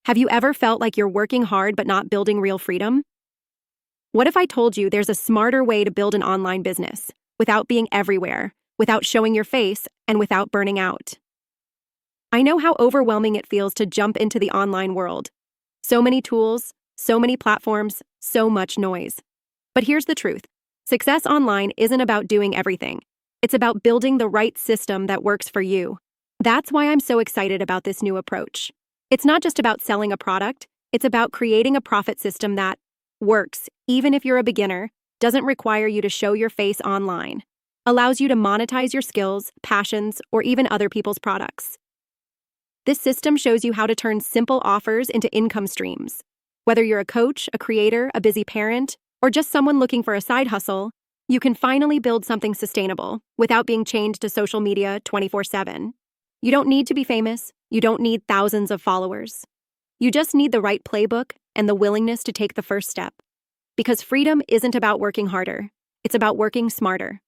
Have you ever felt like you're working hard but not building real freedom? What if I told you there's a smarter way to build an online business without being everywhere, without showing your face, and without burning out? I know how overwhelming it feels to jump into the online world. So many tools, so many platforms, so much noise. But here's the truth. Success online isn't about doing everything. It's about building the right system that works for you. That's why I'm so excited about this new approach. It's not just about selling a product, it's about creating a profit system that works, even if you're a beginner, doesn't require you to show your face online, allows you to monetize your skills, passions, or even other people's products. This system shows you how to turn simple offers into income streams. Whether you're a coach, a creator, a busy parent, or just someone looking for a side hustle, you can finally build something sustainable without being chained to social media 24/7. You don't need to be famous. You don't need thousands of followers. You just need the right playbook and the willingness to take the first step. Because freedom isn't about working harder. It's about working smarter.